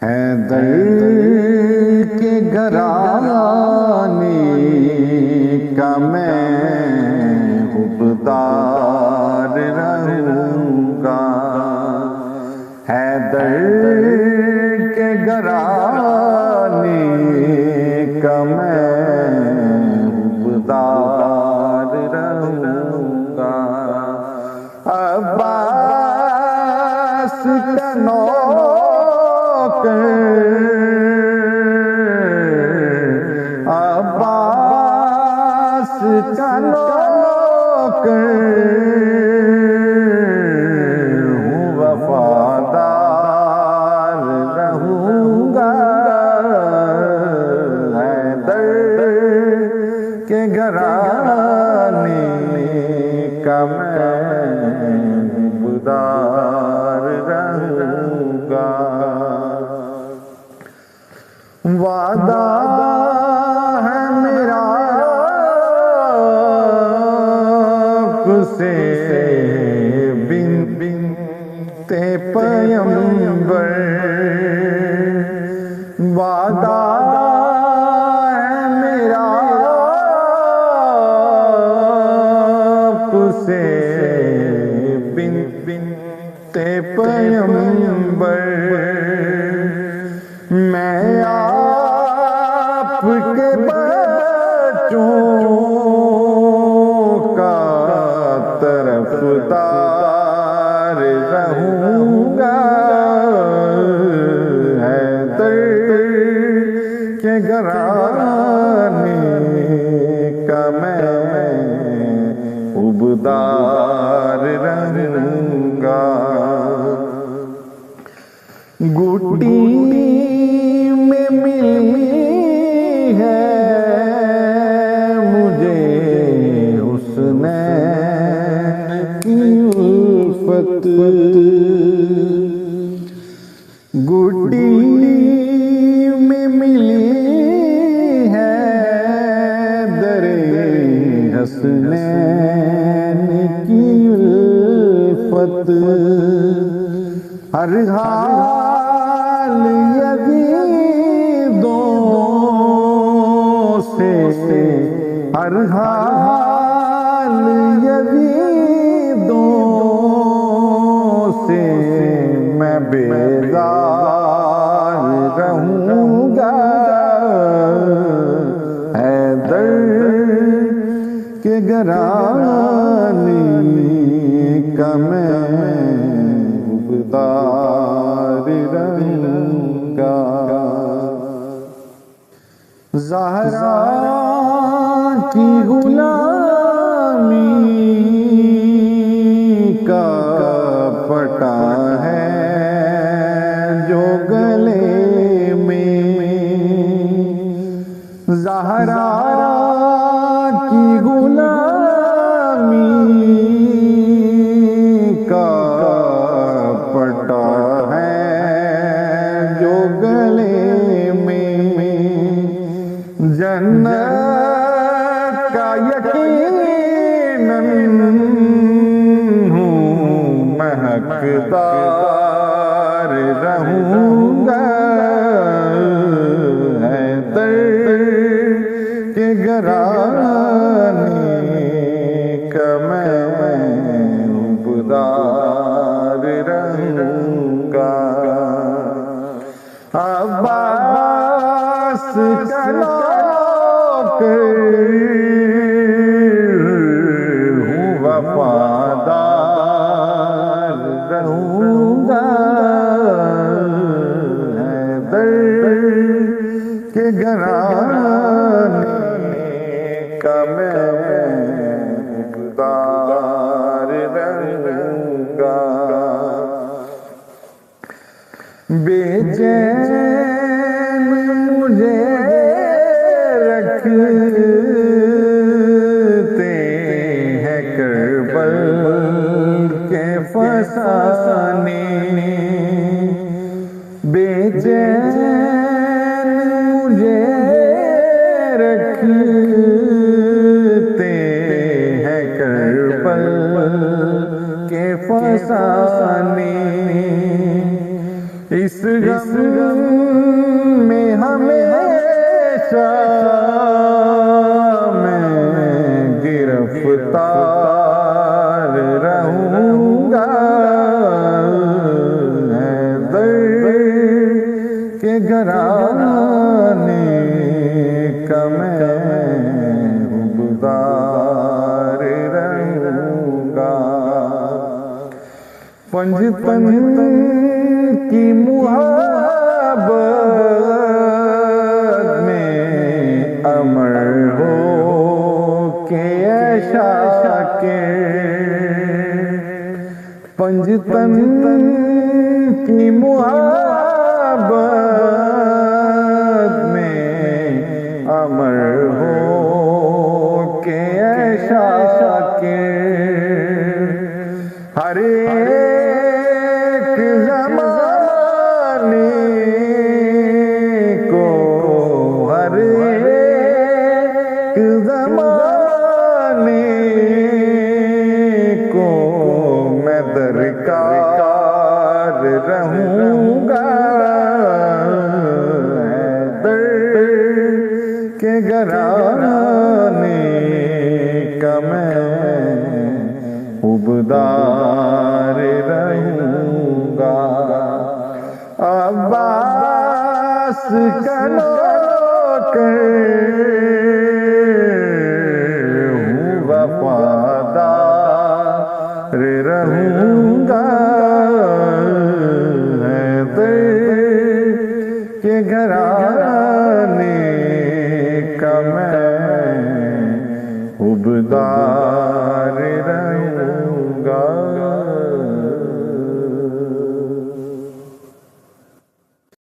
हैदर के घराने का मैं हुबदार रहूँगा। हैदर के घराने का मैं हुबदार रहूँगा। अब्बास का अब्बास का नौकर हूँ, वफादार रहूँगा। हैदर के घराने का मैं हुबदार रहूँगा। वादा है मेरा आपसे बिनते पैगंबर। वादा है मेरा आपसे बिनते पैगंबर। मैं आपके बच्चों का तरफदार रहूँगा। हैदर के घराने का मैं हुबदार रहूँगा। गुटी में मिली है मुझे हुस्नैन की उल्फत। गुटी में मिली है दरे हसनैन की उल्फत। हर हाल यज़ीदों से, हर हाल यज़ीदों से मैं बेज़ार रहूँगा। हैदर के घराने का मैं हुबदार रहूँगा। ज़हरा की गुलामी का पटा है जो गले में। ज़हरा की गुलामी का पटा है जो गले में। जन्नत का यकीनन हूँ मैं हकदार रहूँगा। हैदर के घराने का मैं हुबदार रहूँगा। अब्बास का नौकर हूँ, वफादार रहूँगा। हैदर के घराने का मैं हुबदार रहूँगा। बेचैन मुझे रखते हैं करबल के फसाने। बेचैन मुझे रखते हैं करबल के फसाने। इस गम में हमेशा मैं गिरफ्तार रहूंगा। हैदर के घराने का मैं हुबदार रहूंगा। पंजतन की मुहब्बत में अमर हो के ऐशा के। पंजतन की मुहब्बत में अमर हो के ऐशा के। हर एक ज़माने को, हर एक ज़माने को मैं दरकार रहूंगा। हैदर के घराने का मैं हुबदार रहूंगा। अब्बास का नौकर हूँ, वफादार रहूंगा। हैदर के घराने का मैं हुबदार